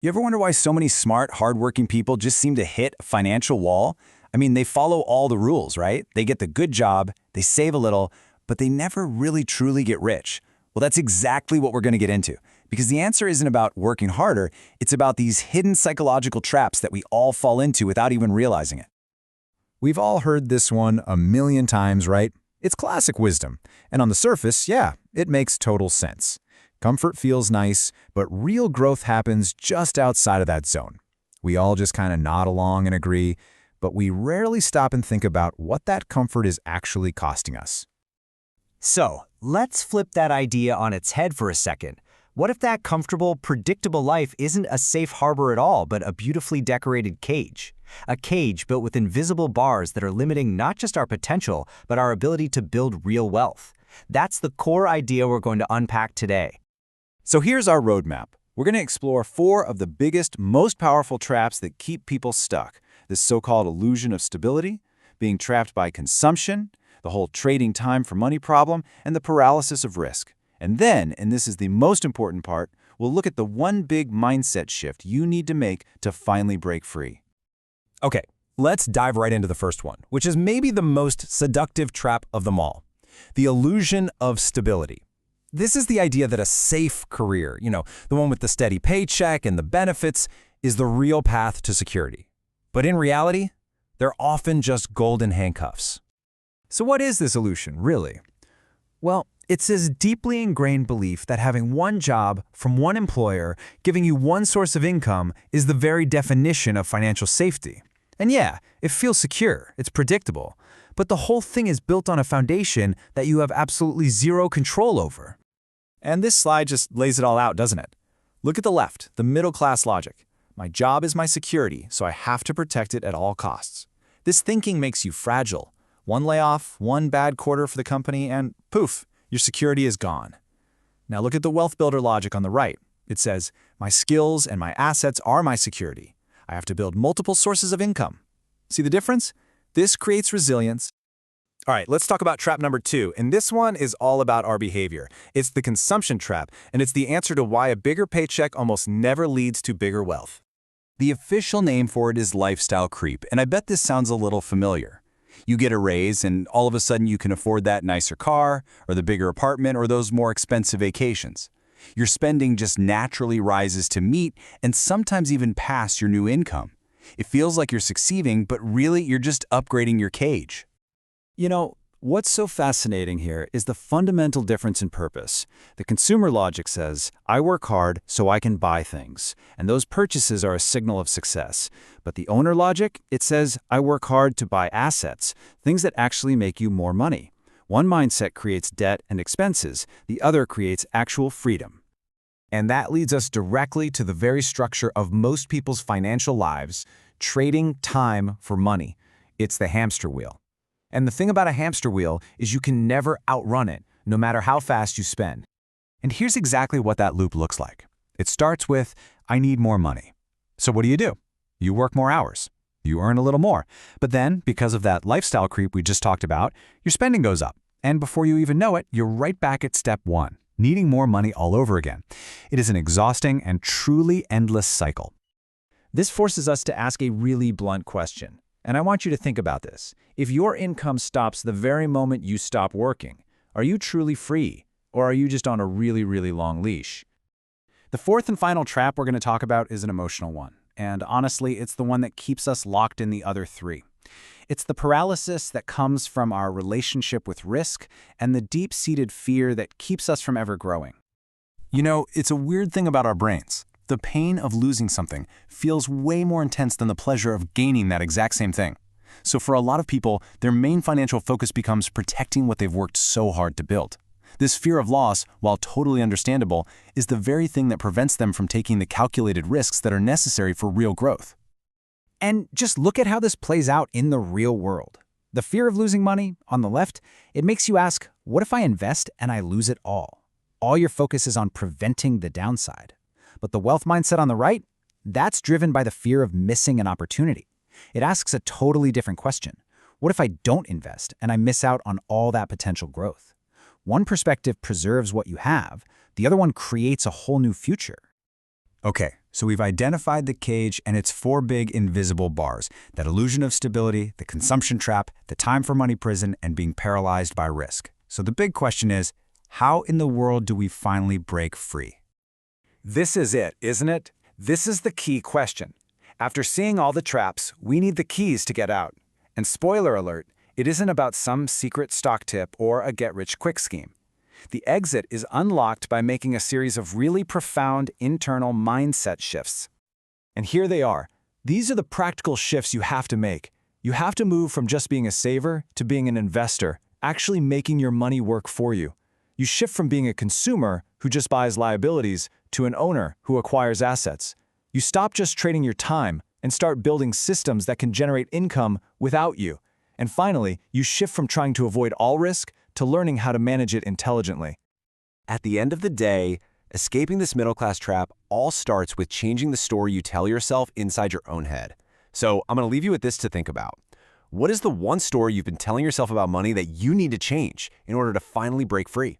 You ever wonder why so many smart, hardworking people just seem to hit a financial wall? I mean, they follow all the rules, right? They get the good job, they save a little, but they never really truly get rich. Well, that's exactly what we're going to get into. Because the answer isn't about working harder, it's about these hidden psychological traps that we all fall into without even realizing it. We've all heard this one a million times, right? It's classic wisdom. And on the surface, yeah, it makes total sense. Comfort feels nice, but real growth happens just outside of that zone. We all just kind of nod along and agree, but we rarely stop and think about what that comfort is actually costing us. So, let's flip that idea on its head for a second. What if that comfortable, predictable life isn't a safe harbor at all, but a beautifully decorated cage? A cage built with invisible bars that are limiting not just our potential, but our ability to build real wealth. That's the core idea we're going to unpack today. So here's our roadmap. We're going to explore 4 of the biggest, most powerful traps that keep people stuck. This so-called illusion of stability, being trapped by consumption, the whole trading time for money problem, and the paralysis of risk. And then, and this is the most important part, we'll look at the one big mindset shift you need to make to finally break free. Okay, let's dive right into the first one, which is maybe the most seductive trap of them all. The illusion of stability. This is the idea that a safe career, the one with the steady paycheck and the benefits, is the real path to security. But in reality, they're often just golden handcuffs. So what is this illusion, really? Well, it's this deeply ingrained belief that having one job from one employer, giving you one source of income, is the very definition of financial safety. And yeah, it feels secure, it's predictable, but the whole thing is built on a foundation that you have absolutely zero control over. And this slide just lays it all out, doesn't it? Look at the left, the middle-class logic. My job is my security, so I have to protect it at all costs. This thinking makes you fragile. One layoff, one bad quarter for the company, and poof, your security is gone. Now look at the wealth builder logic on the right. It says, my skills and my assets are my security. I have to build multiple sources of income. See the difference? This creates resilience. All right, let's talk about trap number 2, and this one is all about our behavior. It's the consumption trap, and it's the answer to why a bigger paycheck almost never leads to bigger wealth. The official name for it is lifestyle creep, and I bet this sounds a little familiar. You get a raise, and all of a sudden you can afford that nicer car, or the bigger apartment, or those more expensive vacations. Your spending just naturally rises to meet and sometimes even pass your new income. It feels like you're succeeding, but really you're just upgrading your cage. What's so fascinating here is the fundamental difference in purpose. The consumer logic says, I work hard so I can buy things, and those purchases are a signal of success. But the owner logic, it says, I work hard to buy assets, things that actually make you more money. One mindset creates debt and expenses, the other creates actual freedom. And that leads us directly to the very structure of most people's financial lives, trading time for money. It's the hamster wheel. And the thing about a hamster wheel is you can never outrun it, no matter how fast you spend. And here's exactly what that loop looks like. It starts with, I need more money. So what do? You work more hours. You earn a little more. But then, because of that lifestyle creep we just talked about, your spending goes up. And before you even know it, you're right back at step 1, needing more money all over again. It is an exhausting and truly endless cycle. This forces us to ask a really blunt question. And I want you to think about this. If your income stops the very moment you stop working, are you truly free, or are you just on a really, really long leash? The fourth and final trap we're going to talk about is an emotional one. And honestly, it's the one that keeps us locked in the other 3. It's the paralysis that comes from our relationship with risk and the deep-seated fear that keeps us from ever growing. It's a weird thing about our brains. The pain of losing something feels way more intense than the pleasure of gaining that exact same thing. So for a lot of people, their main financial focus becomes protecting what they've worked so hard to build. This fear of loss, while totally understandable, is the very thing that prevents them from taking the calculated risks that are necessary for real growth. And just look at how this plays out in the real world. The fear of losing money, on the left, it makes you ask, what if I invest and I lose it all? All your focus is on preventing the downside. But the wealth mindset on the right, that's driven by the fear of missing an opportunity. It asks a totally different question. What if I don't invest and I miss out on all that potential growth? One perspective preserves what you have, the other one creates a whole new future. Okay, So we've identified the cage and its 4 big invisible bars: that illusion of stability, the consumption trap, the time for money prison, and being paralyzed by risk. So the big question is, how in the world do we finally break free? This is it, isn't it? This is the key question. After seeing all the traps, we need the keys to get out. And spoiler alert, it isn't about some secret stock tip or a get-rich-quick scheme. The exit is unlocked by making a series of really profound internal mindset shifts. And here they are. These are the practical shifts you have to make. You have to move from just being a saver to being an investor, actually making your money work for you. You shift from being a consumer who just buys liabilities to an owner who acquires assets. You stop just trading your time and start building systems that can generate income without you. And finally, you shift from trying to avoid all risk to learning how to manage it intelligently. At the end of the day, escaping this middle-class trap all starts with changing the story you tell yourself inside your own head. So I'm going to leave you with this to think about. What is the one story you've been telling yourself about money that you need to change in order to finally break free?